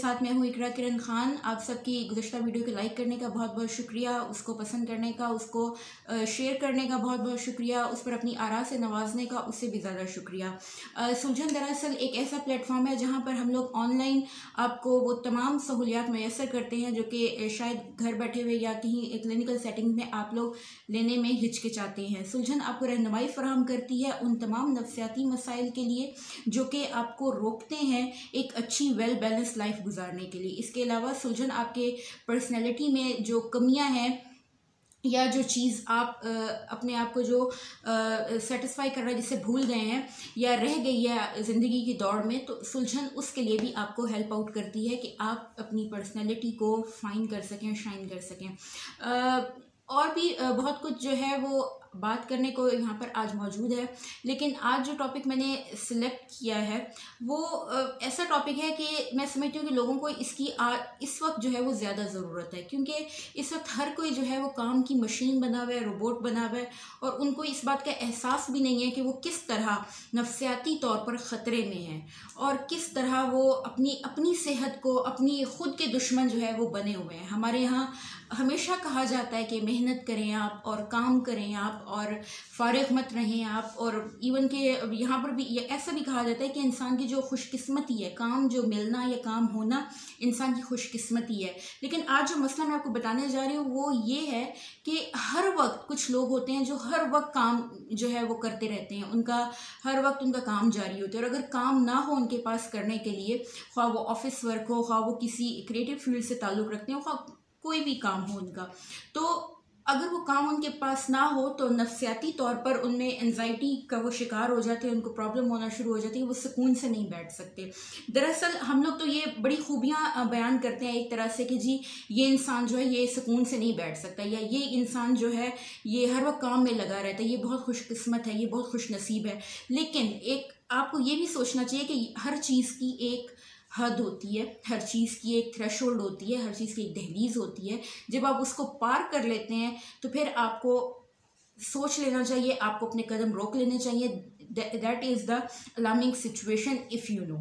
साथ मैं हूँ इकरा किरण खान। आप सबकी गुज़श्ता वीडियो को लाइक करने का बहुत बहुत शुक्रिया, उसको पसंद करने का, उसको शेयर करने का बहुत बहुत शुक्रिया, उस पर अपनी आरा से नवाजने का उससे भी ज़्यादा शुक्रिया। सुलझन दरअसल एक ऐसा प्लेटफॉर्म है जहाँ पर हम लोग ऑनलाइन आपको वो तमाम सहूलियात मैसर करते हैं जो कि शायद घर बैठे हुए या कहीं क्लिनिकल सेटिंग में आप लोग लेने में हिचकिचाते हैं। सुलझन आपको रहनुमाई फराहम करती है उन तमाम नफ्सियाती मसाइल के लिए जो कि आपको रोकते हैं एक अच्छी वेल बैलेंस लाइफ गुजारने के लिए। इसके अलावा सुलझन आपके पर्सनैलिटी में जो कमियां हैं या जो चीज़ आप अपने आप को जो सेटिस्फाई कर रहा है, जिससे भूल गए हैं या रह गई है ज़िंदगी की दौड़ में, तो सुलझन उसके लिए भी आपको हेल्प आउट करती है कि आप अपनी पर्सनैलिटी को फाइन कर सकें, शाइन कर सकें। और भी बहुत कुछ जो है वो बात करने को यहाँ पर आज मौजूद है, लेकिन आज जो टॉपिक मैंने सिलेक्ट किया है वो ऐसा टॉपिक है कि मैं समझती हूँ कि लोगों को इसकी इस वक्त जो है वो ज़्यादा ज़रूरत है, क्योंकि इस वक्त हर कोई जो है वो काम की मशीन बना हुआ है, रोबोट बना हुआ है, और उनको इस बात का एहसास भी नहीं है कि वो किस तरह नफ्सियाती तौर पर ख़तरे में हैं और किस तरह वो अपनी सेहत को, अपनी खुद के दुश्मन जो है वो बने हुए हैं। हमारे यहाँ हमेशा कहा जाता है कि मेहनत करें आप और काम करें आप और फारिग मत रहें आप, और इवन के यहाँ पर भी ऐसा भी कहा जाता है कि इंसान की जो खुशकिस्मती है, काम जो मिलना या काम होना इंसान की खुशकिस्मती है। लेकिन आज जो मसला मैं आपको बताने जा रही हूँ वो ये है कि हर वक्त कुछ लोग होते हैं जो हर वक्त काम जो है वो करते रहते हैं, उनका हर वक्त उनका काम जारी होता है, और अगर काम ना हो उनके पास करने के लिए, ख्वाह वो ऑफिस वर्क हो, ख्वाह वो किसी क्रिएटिव फील्ड से ताल्लुक़ रखते हो, ख्वाह कोई भी काम हो उनका, तो अगर वो काम उनके पास ना हो तो नफ्सियाती तौर पर उनमें एंजाइटी का वो शिकार हो जाते हैं, उनको प्रॉब्लम होना शुरू हो जाती है, वो सुकून से नहीं बैठ सकते। दरअसल हम लोग तो ये बड़ी खूबियाँ बयान करते हैं एक तरह से कि जी ये इंसान जो है ये सुकून से नहीं बैठ सकता, या ये इंसान जो है ये हर वक्त काम में लगा रहता है, ये बहुत खुशकिस्मत है, ये बहुत खुश नसीब है। लेकिन एक आपको ये भी सोचना चाहिए कि हर चीज़ की एक हद होती है, हर चीज़ की एक थ्रेशोल्ड होती है, हर चीज़ की एक दहलीज होती है। जब आप उसको पार कर लेते हैं तो फिर आपको सोच लेना चाहिए, आपको अपने कदम रोक लेने चाहिए। That is the alarming situation if you know.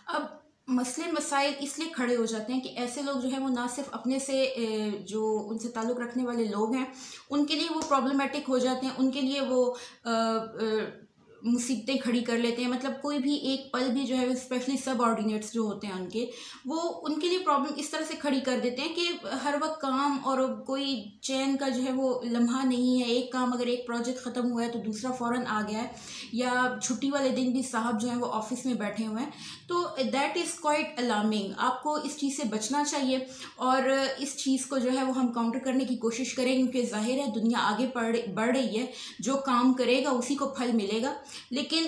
अब मसले मसाइल इसलिए खड़े हो जाते हैं कि ऐसे लोग जो है वो ना सिर्फ अपने से जो उनसे ताल्लुक़ रखने वाले लोग हैं उनके लिए वो प्रॉब्लमेटिक हो जाते हैं, उनके लिए वो मुसीबतें खड़ी कर लेते हैं। मतलब कोई भी एक पल भी जो है, स्पेशली सब ऑर्डिनेट्स जो होते हैं उनके लिए प्रॉब्लम इस तरह से खड़ी कर देते हैं कि हर वक्त काम और कोई चैन का जो है वो लम्हा नहीं है। एक काम अगर एक प्रोजेक्ट ख़त्म हुआ है तो दूसरा फ़ौरन आ गया है, या छुट्टी वाले दिन भी साहब जो हैं वो ऑफिस में बैठे हुए हैं, तो दैट इज़ क्वाइट अलार्मिंग। आपको इस चीज़ से बचना चाहिए और इस चीज़ को जो है वो हम काउंटर करने की कोशिश करें, क्योंकि जाहिर है दुनिया आगे बढ़ रही है, जो काम करेगा उसी को फल मिलेगा। लेकिन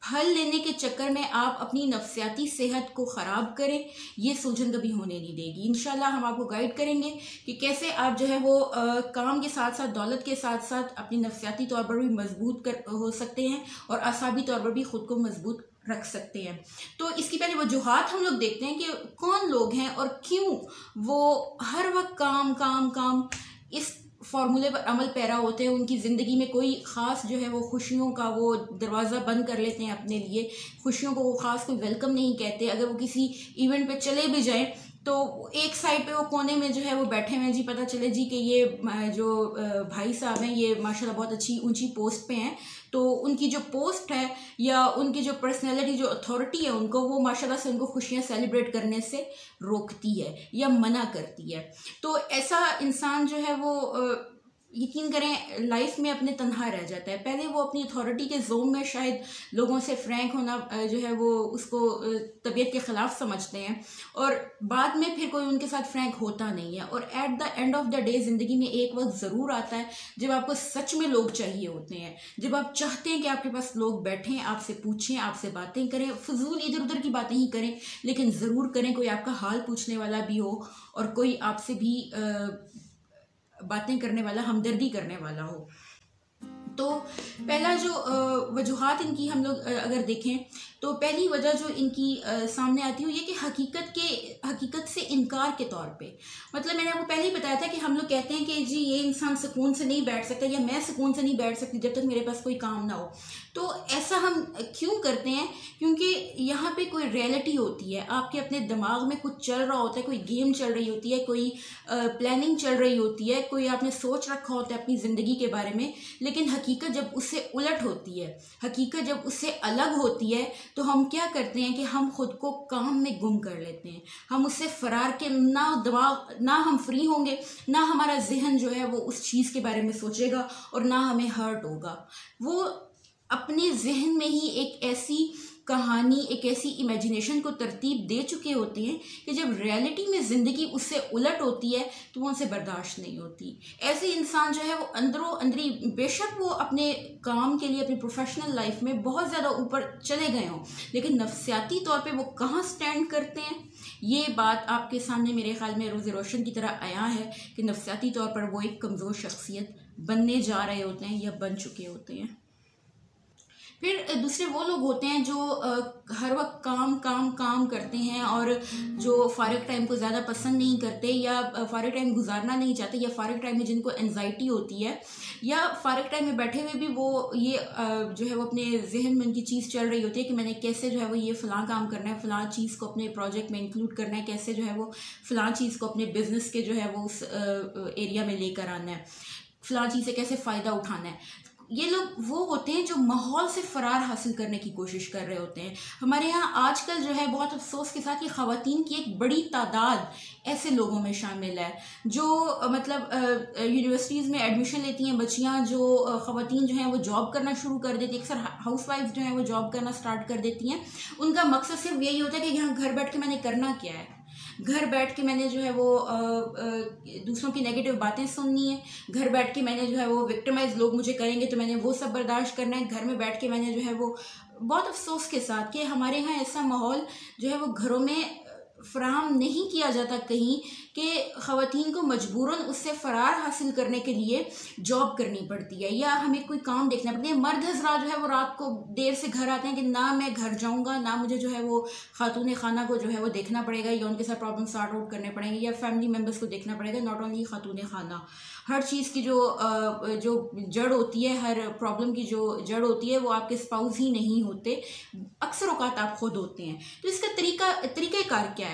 फल लेने के चक्कर में आप अपनी नफ्सियाती सेहत को ख़राब करें, ये सुलझन कभी होने नहीं देगी। इंशाल्लाह हम आपको गाइड करेंगे कि कैसे आप जो है वो काम के साथ साथ, दौलत के साथ साथ अपनी नफ्सियाती तौर पर भी मजबूत हो सकते हैं और असाबी तौर पर भी ख़ुद को मजबूत रख सकते हैं। तो इसकी पहले वजूहात हम लोग देखते हैं कि कौन लोग हैं और क्यों वो हर वक्त काम काम काम इस फार्मूले पर अमल पैरा होते हैं। उनकी ज़िंदगी में कोई ख़ास जो है वो खुशियों का वो दरवाज़ा बंद कर लेते हैं अपने लिए, खुशियों को वो ख़ास कोई वेलकम नहीं कहते। अगर वो किसी इवेंट पे चले भी जाएं तो एक साइड पे वो कोने में जो है वो बैठे हुए हैं, जी पता चले जी कि ये जो भाई साहब हैं ये माशाल्लाह बहुत अच्छी ऊंची पोस्ट पे हैं, तो उनकी जो पोस्ट है या उनकी जो पर्सनैलिटी, जो अथॉरिटी है उनको, वो माशाल्लाह से उनको खुशियाँ सेलिब्रेट करने से रोकती है या मना करती है। तो ऐसा इंसान जो है वो यकीन करें लाइफ में अपने तन्हा रह जाता है। पहले वो अपनी अथॉरिटी के जोन में शायद लोगों से फ्रैंक होना जो है वो उसको तबीयत के ख़िलाफ़ समझते हैं, और बाद में फिर कोई उनके साथ फ्रैंक होता नहीं है। और at the end of the day ज़िंदगी में एक वक्त ज़रूर आता है जब आपको सच में लोग चाहिए होते हैं, जब आप चाहते हैं कि आपके पास लोग बैठें, आपसे पूछें, आपसे बातें करें, फजूल इधर उधर की बातें ही करें, लेकिन ज़रूर करें, कोई आपका हाल पूछने वाला भी हो और कोई आपसे भी बातें करने वाला, हमदर्दी करने वाला हो। तो पहला जो वजूहात इनकी हम लोग अगर देखें तो पहली वजह जो इनकी सामने आती है ये कि हकीकत से इनकार के तौर पे मतलब मैंने आपको पहले ही बताया था कि हम लोग कहते हैं कि जी ये इंसान सुकून से नहीं बैठ सकता, या मैं सुकून से नहीं बैठ सकती जब तक मेरे पास कोई काम ना हो। तो ऐसा हम क्यों करते हैं? क्योंकि यहाँ पे कोई रियलिटी होती है, आपके अपने दिमाग में कुछ चल रहा होता है, कोई गेम चल रही होती है, कोई प्लानिंग चल रही होती है, कोई आपने सोच रखा होता है अपनी ज़िंदगी के बारे में, लेकिन हकीकत जब उससे उलट होती है, हकीकत जब उससे अलग होती है, तो हम क्या करते हैं कि हम खुद को काम में गुम कर लेते हैं। हम उससे फरार के ना दिमाग, ना हम फ्री होंगे, ना हमारा जहन जो है वो उस चीज़ के बारे में सोचेगा, और ना हमें हर्ट होगा। वो अपने जहन में ही एक ऐसी कहानी, एक ऐसी इमेजिनेशन को तरतीब दे चुके होते हैं कि जब रियलिटी में ज़िंदगी उससे उलट होती है तो वो उनसे बर्दाश्त नहीं होती। ऐसे इंसान जो है वो अंदरों अंदरी, बेशक वो अपने काम के लिए, अपनी प्रोफेशनल लाइफ में बहुत ज़्यादा ऊपर चले गए हों, लेकिन नफ्सियाती तौर पे वो कहाँ स्टैंड करते हैं, ये बात आपके सामने मेरे ख्याल में रोज़ रोशन की तरह आया है कि नफ्सियाती तौर पर वो एक कमज़ोर शख्सियत बनने जा रहे होते हैं या बन चुके होते हैं। फिर दूसरे वो लोग होते हैं जो हर वक्त काम काम काम करते हैं, और जो फ़ारिग टाइम को ज़्यादा पसंद नहीं करते, या फ़ारिग टाइम गुजारना नहीं चाहते, या फ़ारिग टाइम में जिनको एंजाइटी होती है, या फ़ारिग टाइम में बैठे हुए भी वो ये जो है वो अपने जहन में उनकी चीज़ चल रही होती है कि मैंने कैसे जो है वो ये फ़लाँ काम करना है, फ़लाँ चीज़ को अपने प्रोजेक्ट में इंक्लूड करना है, कैसे जो है वो फ़लाँ चीज़ को अपने बिज़नेस के जो है वो उस एरिया में लेकर आना है, फ़लाँ चीज़ से कैसे फ़ायदा उठाना है। ये लोग वो होते हैं जो माहौल से फ़रार हासिल करने की कोशिश कर रहे होते हैं। हमारे यहाँ आजकल जो है बहुत अफसोस के साथ ये ख़वातीन की एक बड़ी तादाद ऐसे लोगों में शामिल है जो मतलब यूनिवर्सिटीज़ में एडमिशन लेती हैं बच्चियाँ, जो ख़वातीन जो हैं वो जॉब करना शुरू कर देती हैं, अक्सर हाउसवाइफ जो हैं वो जॉब करना स्टार्ट कर देती हैं। उनका मकसद सिर्फ यही होता है कि यहाँ घर बैठ के मैंने करना क्या है, घर बैठ के मैंने जो है वो दूसरों की नेगेटिव बातें सुननी है, घर बैठ के मैंने जो है वो विक्टिमाइज लोग मुझे करेंगे तो मैंने वो सब बर्दाश्त करना है, घर में बैठ के मैंने जो है वो, बहुत अफसोस के साथ कि हमारे यहाँ ऐसा माहौल जो है वो घरों में फ़राहम नहीं किया जाता कहीं कि ख़वातीन को मजबूरन उससे फ़रार हासिल करने के लिए जॉब करनी पड़ती है, या हमें कोई काम देखना पड़ता है। मर्द हज़रात जो है वो रात को देर से घर आते हैं कि ना मैं घर जाऊंगा, ना मुझे जो है वो खातून खाना को जो है वो देखना पड़ेगा, या उनके साथ प्रॉब्लम सॉर्ट आउट करने पड़ेंगे, या फैमिली मेम्बर्स को देखना पड़ेगा। नॉट ओनली खातून खाना, हर चीज़ की जो जड़ होती है, हर प्रॉब्लम की जो जड़ होती है वो आपके स्पाउस ही नहीं होते, अक्सर औकात आप खुद होते हैं। तो इसका तरीक़ाकार क्या है?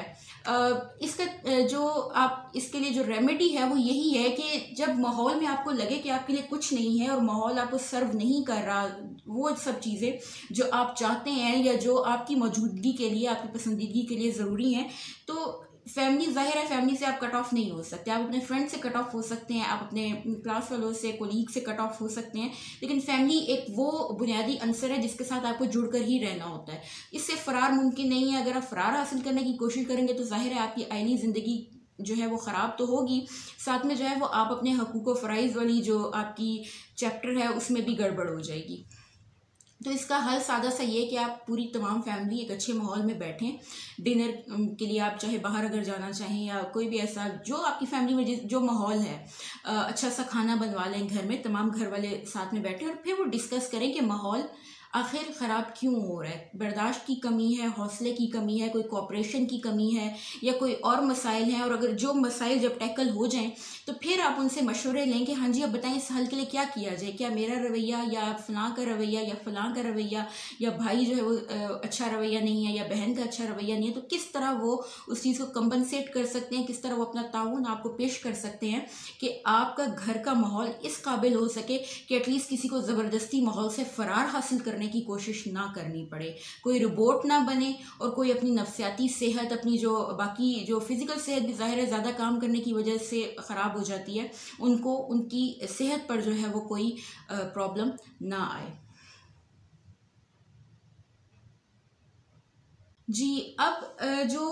इसका जो आप इसके लिए जो रेमेडी है वो यही है कि जब माहौल में आपको लगे कि आपके लिए कुछ नहीं है और माहौल आपको सर्व नहीं कर रहा वो सब चीज़ें जो आप चाहते हैं या जो आपकी मौजूदगी के लिए, आपकी पसंदीदगी के लिए ज़रूरी हैं, तो फैमिली, ज़ाहिर है फैमिली से आप कट ऑफ नहीं हो सकते, आप अपने फ्रेंड से कट ऑफ हो सकते हैं, आप अपने क्लास वालों से, कोलीग से कट ऑफ हो सकते हैं, लेकिन फैमिली एक वो बुनियादी अंसर है जिसके साथ आपको जुड़कर ही रहना होता है। इससे फ़रार मुमकिन नहीं है। अगर आप फ़रार हासिल करने की कोशिश करेंगे तो ज़ाहिर है आपकी आइनी ज़िंदगी जो है वो ख़राब तो होगी, साथ में जो है वो आप अपने हकूक़ व फ़राइज़ वाली जो आपकी चैप्टर है उसमें भी गड़बड़ हो जाएगी। तो इसका हल सादा सा ये है कि आप पूरी तमाम फैमिली एक अच्छे माहौल में बैठें। डिनर के लिए आप चाहे बाहर अगर जाना चाहें या कोई भी ऐसा जो आपकी फैमिली में जो माहौल है, अच्छा सा खाना बनवा लें घर में, तमाम घर वाले साथ में बैठें और फिर वो डिस्कस करें कि माहौल आखिर ख़राब क्यों हो रहा है। बर्दाश्त की कमी है, हौसले की कमी है, कोई कोऑपरेशन की कमी है, या कोई और मसाइल हैं। और अगर जो मसाइल जब टैकल हो जाएं तो फिर आप उनसे मशवरे लें कि हाँ जी अब बताएं इस हल के लिए क्या किया जाए, क्या मेरा रवैया या फ़लाँ का रवैया या फ़लाँ का रवैया या भाई जो है वो अच्छा रवैया नहीं है या बहन का अच्छा रवैया नहीं है, तो किस तरह वो उस चीज़ को कंपनसेट कर सकते हैं, किस तरह वो अपना ताउन आपको पेश कर सकते हैं कि आपका घर का माहौल इस काबिल हो सके कि एटलीस्ट किसी को ज़बरदस्ती माहौल से फ़रार हासिल करने की कोशिश ना करनी पड़े, कोई रोबोट ना बने और कोई अपनी नफ्सियाती सेहत, अपनी जो बाकी जो फिज़िकल सेहत भी ज़ाहिर है ज़्यादा काम करने की वजह से ख़राब हो जाती है, उनको उनकी सेहत पर जो है वो कोई प्रॉब्लम ना आए। जी, अब जो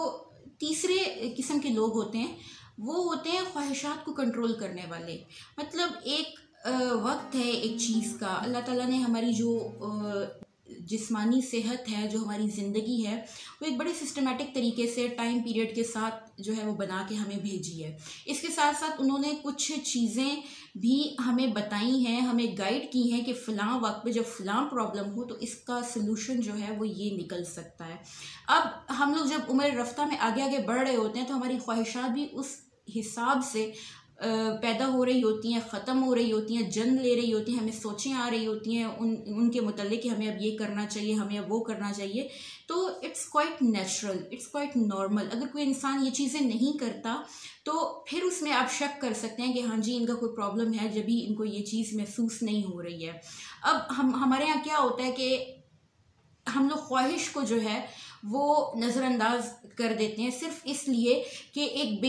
तीसरे किस्म के लोग होते हैं वो होते हैं ख्वाहिशात को कंट्रोल करने वाले। मतलब एक वक्त है एक चीज़ का, अल्लाह ताला ने हमारी जो जिस्मानी सेहत है, जो हमारी ज़िंदगी है, वो एक बड़े सिस्टमेटिक तरीके से टाइम पीरियड के साथ जो है वो बना के हमें भेजी है। इसके साथ साथ उन्होंने कुछ चीज़ें भी हमें बताई हैं, हमें गाइड की हैं कि फ़लाँ वक्त पे जब फ़लाँ प्रॉब्लम हो तो इसका सलूशन जो है वो ये निकल सकता है। अब हम लोग जब उम्र रफ्ता में आगे आगे बढ़ रहे होते हैं तो हमारी ख्वाहिशात भी उस हिसाब से पैदा हो रही होती हैं, ख़त्म हो रही होती हैं, जन्म ले रही होती हैं, हमें सोचें आ रही होती हैं उनके मुतल्लिक़ कि हमें अब ये करना चाहिए, हमें अब वो करना चाहिए। तो it's quite natural, it's quite normal. अगर कोई इंसान ये चीज़ें नहीं करता तो फिर उसमें आप शक कर सकते हैं कि हाँ जी इनका कोई प्रॉब्लम है, जब भी इनको ये चीज़ महसूस नहीं हो रही है। अब हमारे यहाँ क्या होता है कि हम लोग ख्वाहिश को जो है वो नज़रअंदाज कर देते हैं सिर्फ इसलिए कि एक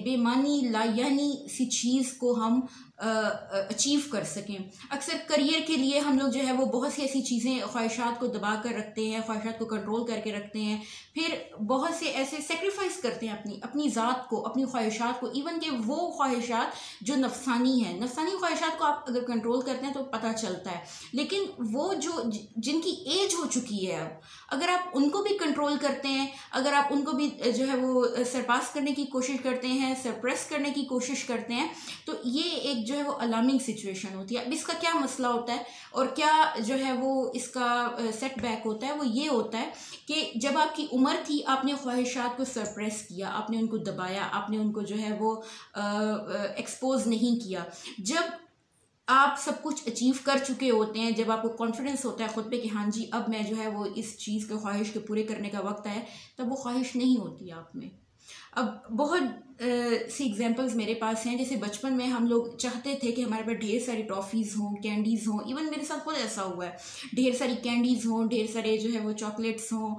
बेमानी लायानी सी चीज़ को हम अचीव कर सकें। अक्सर करियर के लिए हम लोग जो है वो बहुत सी ऐसी चीज़ें, ख्वाहिशात को दबा कर रखते हैं, ख्वाहिशात को कंट्रोल करके रखते हैं, फिर बहुत से ऐसे सेक्रीफाइस करते हैं अपनी ज़ात को, अपनी ख्वाहिशात को। इवन कि वो ख्वाहिशात जो नफसानी है, नफसानी ख्वाहिशात को आप अगर कंट्रोल करते हैं तो पता चलता है, लेकिन वो जो जिनकी एज हो चुकी है अब, अगर आप उनको भी कंट्रोल करते हैं, अगर आप उनको भी जो है वो सरपास करने की कोशिश करते हैं, सरप्रेस करने की कोशिश करते हैं, तो ये एक जो है वो अलार्मिंग सिचुएशन होती है। अब इसका क्या मसला होता है और क्या जो है वो इसका सेटबैक होता है, वो ये होता है कि जब आपकी उम्र थी आपने ख्वाहिशात को सरप्रेस किया, आपने उनको दबाया, आपने उनको जो है वो एक्सपोज नहीं किया। जब आप सब कुछ अचीव कर चुके होते हैं, जब आपको कॉन्फिडेंस होता है ख़ुद पे कि हाँ जी अब मैं जो है वो इस चीज़ के ख्वाहिश के पूरे करने का वक्त है, तब वो ख्वाहिश नहीं होती आप में। अब बहुत सी एग्जांपल्स मेरे पास हैं। जैसे बचपन में हम लोग चाहते थे कि हमारे पास ढेर सारी टॉफ़ीज़ हों, कैंडीज़ हों। इवन मेरे साथ खुद ऐसा हुआ है, ढेर सारी कैंडीज़ हों, ढेर सारे जो है वो चॉकलेट्स हों,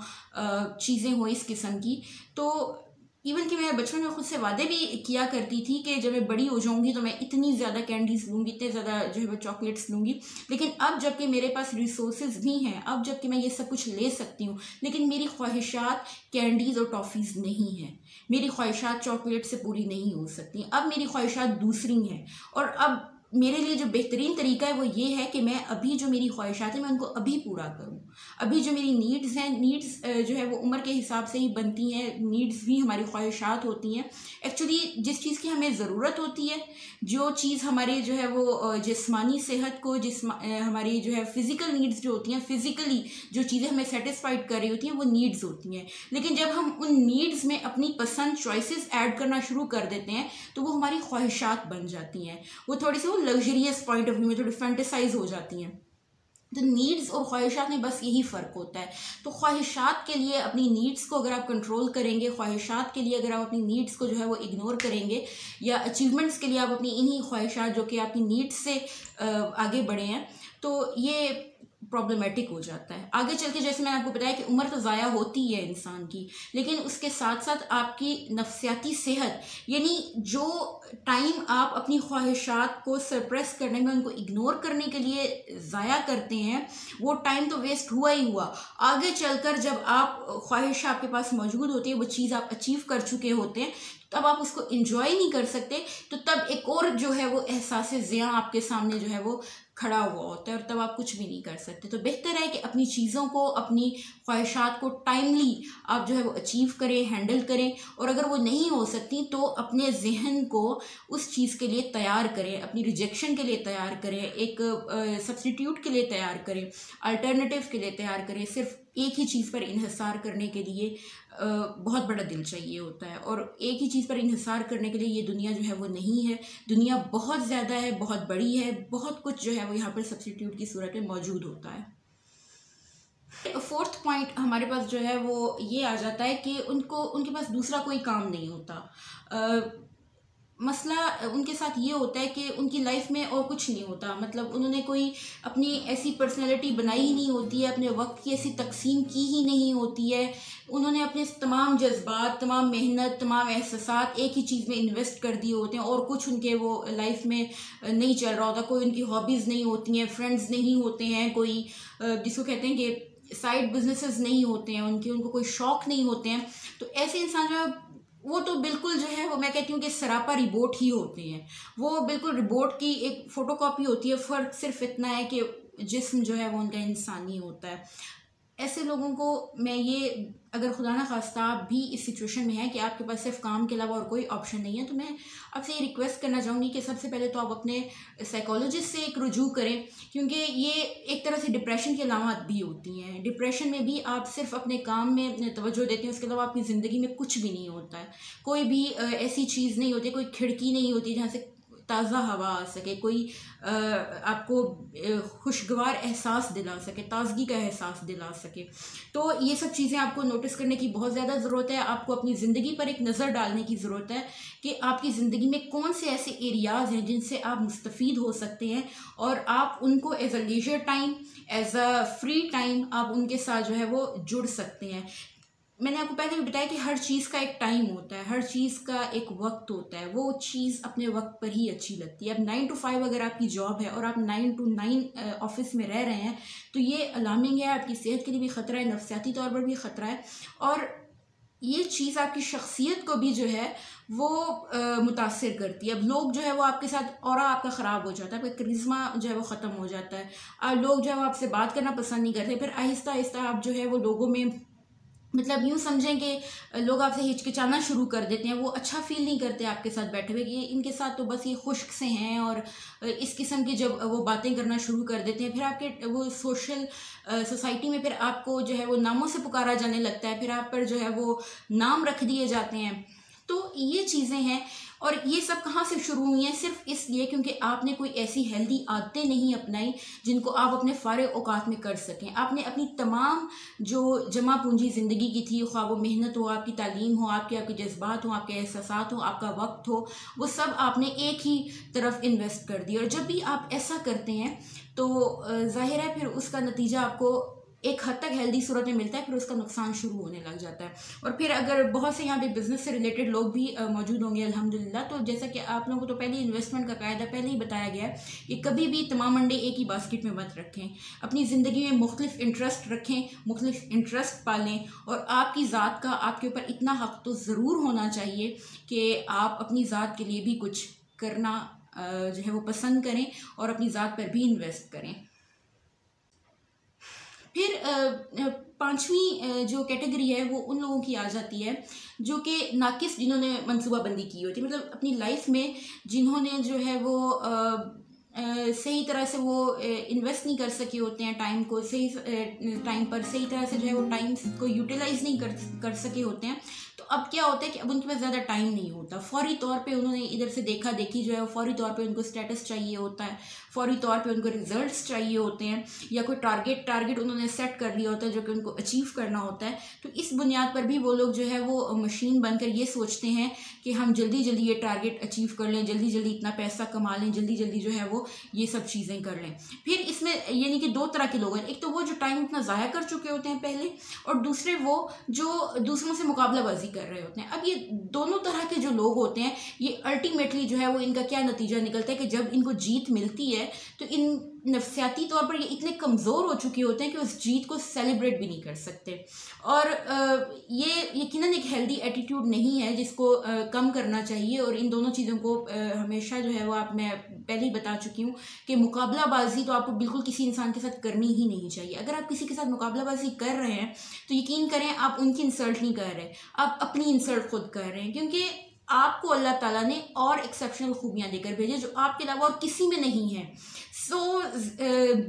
चीज़ें हों इस किस्म की। तो इवन कि मैं बचपन में खुद से वादे भी किया करती थी कि जब मैं बड़ी हो जाऊंगी तो मैं इतनी ज़्यादा कैंडीज़ लूँगी, इतने ज़्यादा जो है वो चॉकलेट्स लूँगी। लेकिन अब जबकि मेरे पास रिसोर्सेज भी हैं, अब जबकि मैं ये सब कुछ ले सकती हूँ, लेकिन मेरी ख्वाहिशात कैंडीज़ और टॉफ़ीज़ नहीं हैं। मेरी ख्वाहिशात चॉकलेट से पूरी नहीं हो सकती। अब मेरी ख्वाहिशात दूसरी हैं, और अब मेरे लिए जो बेहतरीन तरीका है वो ये है कि मैं अभी जो मेरी ख्वाहिशात हैं मैं उनको अभी पूरा करूँ। अभी जो मेरी नीड्स हैं, नीड्स जो है वो उम्र के हिसाब से ही बनती हैं, नीड्स भी हमारी ख्वाहिशात होती हैं। एक्चुअली जिस चीज़ की हमें ज़रूरत होती है, जो चीज़ हमारे जो है वो जिस्मानी सेहत को, हमारी जो है फ़िज़िकल नीड्स जो होती हैं, फ़िज़िकली जो चीज़ें हमें सेटिस्फाइड कर रही होती हैं वो नीड्स होती हैं। लेकिन जब हम उन नीड्स में अपनी पसंद चॉइसेस ऐड करना शुरू कर देते हैं तो वो हमारी ख्वाहिशात बन जाती हैं। वो थोड़ी सी लग्जरियस पॉइंट ऑफ व्यू में थोड़ी फैंटेसाइज हो जाती हैं। तो नीड्स और ख्वाहिशात में बस यही फ़र्क होता है। तो ख्वाहिशात के लिए अपनी नीड्स को अगर आप कंट्रोल करेंगे, ख्वाहिशात के लिए अगर आप अपनी नीड्स को जो है वो इग्नोर करेंगे, या अचीवमेंट्स के लिए आप अपनी इन्हीं ख्वाहिशात जो कि आपकी नीड्स से आगे बढ़े हैं, तो ये प्रॉब्लमेटिक हो जाता है आगे चल के। जैसे मैंने आपको बताया कि उम्र तो ज़ाया होती है इंसान की, लेकिन उसके साथ साथ आपकी नफ्सियाती सेहत, यानी जो टाइम आप अपनी ख्वाहिशात को सरप्रेस करने में, उनको इग्नोर करने के लिए ज़ाया करते हैं, वो टाइम तो वेस्ट हुआ ही हुआ। आगे चलकर जब आप ख्वाहिश आपके पास मौजूद होती है, वो चीज़ आप अचीव कर चुके होते हैं, तब आप उसको एंजॉय नहीं कर सकते। तो तब एक और जो है वो एहसास ज़िया आपके सामने जो है वो खड़ा हुआ होता है, और तब आप कुछ भी नहीं कर सकते। तो बेहतर है कि अपनी चीज़ों को, अपनी ख्वाहिशात को टाइमली आप जो है वो अचीव करें, हैंडल करें। और अगर वो नहीं हो सकती तो अपने जहन को उस चीज़ के लिए तैयार करें, अपनी रिजेक्शन के लिए तैयार करें, एक सब्स्टिट्यूट के लिए तैयार करें, अल्टरनेटिव के लिए तैयार करें। सिर्फ एक ही चीज़ पर इन्हिसार करने के लिए बहुत बड़ा दिल चाहिए होता है, और एक ही चीज़ पर इन्हिसार करने के लिए ये दुनिया जो है वो नहीं है। दुनिया बहुत ज़्यादा है, बहुत बड़ी है, बहुत कुछ जो है वो यहाँ पर सब्स्टिट्यूट की सूरत में मौजूद होता है। फोर्थ पॉइंट हमारे पास जो है वो ये आ जाता है कि उनके पास दूसरा कोई काम नहीं होता। मसला उनके साथ ये होता है कि उनकी लाइफ में और कुछ नहीं होता। मतलब उन्होंने कोई अपनी ऐसी पर्सनैलिटी बनाई ही नहीं होती है, अपने वक्त की ऐसी तकसीम की ही नहीं होती है। उन्होंने अपने तमाम जज्बात, तमाम मेहनत, तमाम एहसास एक ही चीज़ में इन्वेस्ट कर दिए होते हैं, और कुछ उनके वो लाइफ में नहीं चल रहा होता। कोई उनकी हॉबीज़ नहीं होती हैं, फ्रेंड्स नहीं होते हैं, कोई जिसको कहते हैं कि साइड बिजनेसेस नहीं होते हैं उनको कोई शौक़ नहीं होते हैं। तो ऐसे इंसान जो है वो तो बिल्कुल जो है वो, मैं कहती हूँ कि सरापा रिबोट ही होते हैं। वो बिल्कुल रिबोट की एक फ़ोटोकॉपी होती है। फ़र्क सिर्फ इतना है कि जिस्म जो है वो उनका इंसानी होता है। ऐसे लोगों को मैं ये अगर खुदा ना खास्ता आप भी इस सिचुएशन में है कि आपके पास सिर्फ काम के अलावा और कोई ऑप्शन नहीं है, तो मैं आपसे ये रिक्वेस्ट करना चाहूँगी कि सबसे पहले तो आप अपने साइकोलॉजिस्ट से एक रुजू करें, क्योंकि ये एक तरह से डिप्रेशन की अलामत भी होती हैं। डिप्रेशन में भी आप सिर्फ अपने काम में तवज्जो देते हैं, उसके अलावा आपकी ज़िंदगी में कुछ भी नहीं होता है। कोई भी ऐसी चीज़ नहीं होती, कोई खिड़की नहीं होती जहाँ से ताज़ा हवा आ सके, कोई आपको खुशगवार एहसास दिला सके, ताजगी का एहसास दिला सके। तो ये सब चीज़ें आपको नोटिस करने की बहुत ज़्यादा ज़रूरत है। आपको अपनी ज़िंदगी पर एक नज़र डालने की ज़रूरत है कि आपकी ज़िंदगी में कौन से ऐसे एरियाज़ हैं जिनसे आप मुस्तफ़ीद हो सकते हैं, और आप उनको as a leisure time, as a free time आप उनके साथ जो है वो जुड़ सकते हैं। मैंने आपको पहले भी बताया कि हर चीज़ का एक टाइम होता है, हर चीज़ का एक वक्त होता है, वो चीज़ अपने वक्त पर ही अच्छी लगती है। अब 9 to 5 अगर आपकी जॉब है और आप 9 to 9 ऑफिस में रह रहे हैं, तो ये अलार्मिंग है, आपकी सेहत के लिए भी ख़तरा है, नफसियाती तौर पर भी ख़तरा है, और ये चीज़ आपकी शख्सियत को भी जो है वो मुतासिर करती है। अब लोग जो है वो आपके साथ और आपका ख़राब हो जाता है, आपका करिश्मा जो है वो ख़त्म हो जाता है, और लोग जो है वो आपसे बात करना पसंद नहीं करते। फिर आहिस्ता आहिस्ता आप जो है वो लोगों में, मतलब यूँ समझें कि लोग आपसे हिचकिचाना शुरू कर देते हैं, वो अच्छा फील नहीं करते आपके साथ बैठे हुए कि इनके साथ तो बस ये खुश्क से हैं, और इस किस्म की जब वो बातें करना शुरू कर देते हैं, फिर आपके वो सोशल सोसाइटी में फिर आपको जो है वो नामों से पुकारा जाने लगता है, फिर आप पर जो है वो नाम रख दिए जाते हैं। तो ये चीज़ें हैं, और ये सब कहाँ से शुरू हुई हैं? सिर्फ इसलिए क्योंकि आपने कोई ऐसी हेल्दी आदतें नहीं अपनाई जिनको आप अपने फारिग औकात में कर सकें। आपने अपनी तमाम जो जमा पूंजी ज़िंदगी की थी, ख्वाह वो मेहनत हो, आपकी तालीम हो, आपके जज्बात हो, आपके एहसासात हो, आपका वक्त हो, वो सब आपने एक ही तरफ इन्वेस्ट कर दिया। और जब भी आप ऐसा करते हैं तो ज़ाहिर है फिर उसका नतीजा आपको एक हद तक हेल्दी सूरत में मिलता है, फिर उसका नुकसान शुरू होने लग जाता है। और फिर अगर बहुत से यहाँ पे बिज़नेस से रिलेटेड लोग भी मौजूद होंगे अल्हम्दुलिल्लाह, तो जैसा कि आप लोगों को तो पहले इन्वेस्टमेंट का कायदा पहले ही बताया गया है कि कभी भी तमाम अंडे एक ही बास्केट में मत रखें। अपनी ज़िंदगी में मुख्तलिफ इंटरेस्ट रखें, मुख्तलिफ इंटरेस्ट पालें, और आपकी ज़ात का आपके ऊपर इतना हक़ तो ज़रूर होना चाहिए कि आप अपनी ज़ात के लिए भी कुछ करना जो है वो पसंद करें, और अपनी ज़ात पर भी इन्वेस्ट करें। फिर पांचवी जो कैटेगरी है वो उन लोगों की आ जाती है जो कि नाकिस, जिन्होंने मनसूबाबंदी की होती है, मतलब अपनी लाइफ में जिन्होंने जो है वो सही तरह से वो इन्वेस्ट नहीं कर सके होते हैं, टाइम को सही टाइम पर सही तरह से जो है वो टाइम को यूटिलाइज नहीं कर सके होते हैं। तो अब क्या होता है कि अब उनके पास ज़्यादा टाइम नहीं होता, फौरी तौर पे उन्होंने इधर से देखा देखी जो है, फौरी तौर पे उनको स्टेटस चाहिए होता है, फौरी तौर पे उनको रिजल्ट्स चाहिए होते हैं, या कोई टारगेट उन्होंने सेट कर लिया होता है जो कि उनको अचीव करना होता है। तो इस बुनियाद पर भी वो लोग जो है वो मशीन बनकर ये सोचते हैं कि हम जल्दी जल्दी ये टारगेट अचीव कर लें, जल्दी जल्दी इतना पैसा कमा लें, जल्दी जल्दी जो है वो ये सब चीज़ें कर लें। फिर इसमें यानी कि दो तरह के लोग हैं, एक तो वो जो टाइम इतना ज़ाया कर चुके होते हैं पहले, और दूसरे वो जो दूसरों से मुकाबलाबाजी कर रहे होते हैं। अब ये दोनों तरह के जो लोग होते हैं, ये अल्टीमेटली जो है वो इनका क्या नतीजा निकलता है कि जब इनको जीत मिलती है तो इन नफसियाती तौर पर ये इतने कमज़ोर हो चुके होते हैं कि उस जीत को सेलिब्रेट भी नहीं कर सकते। और ये यकीनन एक हेल्दी एटीट्यूड नहीं है जिसको कम करना चाहिए। और इन दोनों चीज़ों को हमेशा जो है वो मैं पहले ही बता चुकी हूँ कि मुकाबलाबाजी तो आपको बिल्कुल किसी इंसान के साथ करनी ही नहीं चाहिए। अगर आप किसी के साथ मुकाबलाबाजी कर रहे हैं तो यकीन करें आप उनकी इंसल्ट नहीं कर रहे, आप अपनी इंसल्ट खुद कर रहे हैं, क्योंकि आपको अल्लाह ताला ने और एक्सेप्शनल खूबियाँ देकर भेजे जो आपके अलावा और किसी में नहीं है। सो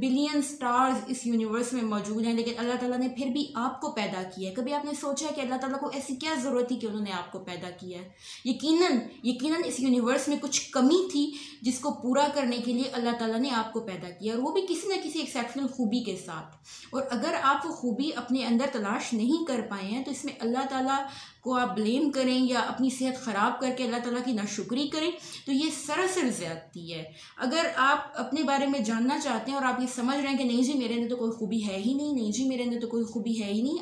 बिलियन स्टार्स इस यूनिवर्स में मौजूद हैं, लेकिन अल्लाह ताला ने फिर भी आपको पैदा किया है। कभी आपने सोचा है कि अल्लाह ताला को ऐसी क्या ज़रूरत थी कि उन्होंने आपको पैदा किया है? यकीनन इस यूनिवर्स में कुछ कमी थी जिसको पूरा करने के लिए अल्लाह ताला ने आपको पैदा किया, और वो भी किसी न किसी एक्सेप्शनल खूबी के साथ। और अगर आप वो खूबी अपने अंदर तलाश नहीं कर पाए हैं तो इसमें अल्लाह ताला को आप ब्लेम करें या अपनी सेहत ख़राब करके अल्लाह ताला की नाशुक्री करें तो ये सरासर ज़्यादती है। अगर आप अपने बारे में जानना चाहते हैं और आप ये समझ रहे हैं कि नहीं जी मेरे अंदर तो कोई खूबी है ही नहीं, नहीं जी मेरे अंदर तो कोई खूबी है ही नहीं,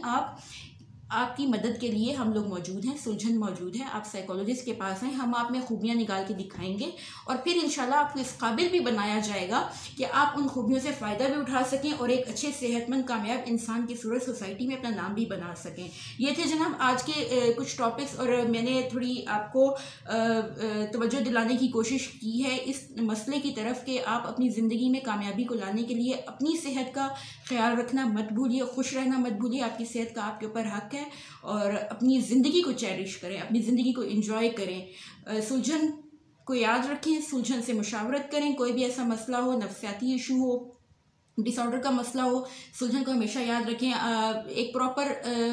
आपकी मदद के लिए हम लोग मौजूद हैं, सुलझन मौजूद है। आप साइकोलॉजिस्ट के पास हैं, हम आप में खूबियाँ निकाल के दिखाएंगे और फिर इंशाल्लाह आपको इस काबिल भी बनाया जाएगा कि आप उन खूबियों से फ़ायदा भी उठा सकें और एक अच्छे सेहतमंद कामयाब इंसान की सूरत सोसाइटी में अपना नाम भी बना सकें। ये थे जनाब आज के कुछ टॉपिक्स, और मैंने थोड़ी आपको तवज्जो दिलाने की कोशिश की है इस मसले की तरफ कि आप अपनी ज़िंदगी में कामयाबी को लाने के लिए अपनी सेहत का ख्याल रखना मत भूलिए, खुश रहना मत भूलिए। आपकी सेहत का आपके ऊपर हक है, और अपनी ज़िंदगी को चेरिश करें, अपनी ज़िंदगी को एंजॉय करें। सुलझन को याद रखें, सुलझन से मुशावरत करें। कोई भी ऐसा मसला हो, नफ्सियाती इशू हो, डिसऑर्डर का मसला हो, सुलझन को हमेशा याद रखें। एक प्रॉपर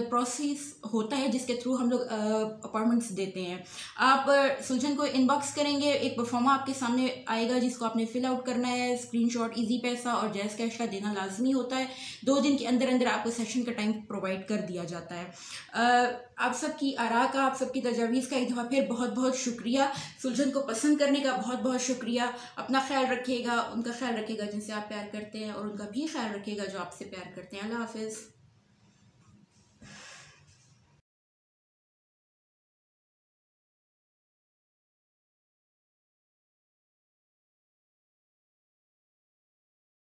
प्रोसेस होता है जिसके थ्रू हम लोग अपॉइंटमेंट्स देते हैं। आप सुलझन को इनबॉक्स करेंगे, एक परफॉर्मा आपके सामने आएगा जिसको आपने फिल आउट करना है। स्क्रीनशॉट, इजी पैसा और जैज़ कैश का देना लाजमी होता है। 2 दिन के अंदर अंदर आपको सेशन का टाइम प्रोवाइड कर दिया जाता है। आप सबकी आरा का, आप सबकी तजावीज़ का एक दफ़ा फिर बहुत बहुत शुक्रिया। सुलझन को पसंद करने का बहुत बहुत शुक्रिया। अपना ख्याल रखिएगा, उनका ख्याल रखिएगा जिनसे आप प्यार करते हैं, और उनका भी ख्याल रखिएगा जो आपसे प्यार करते हैं। अल्लाह हाफिज़।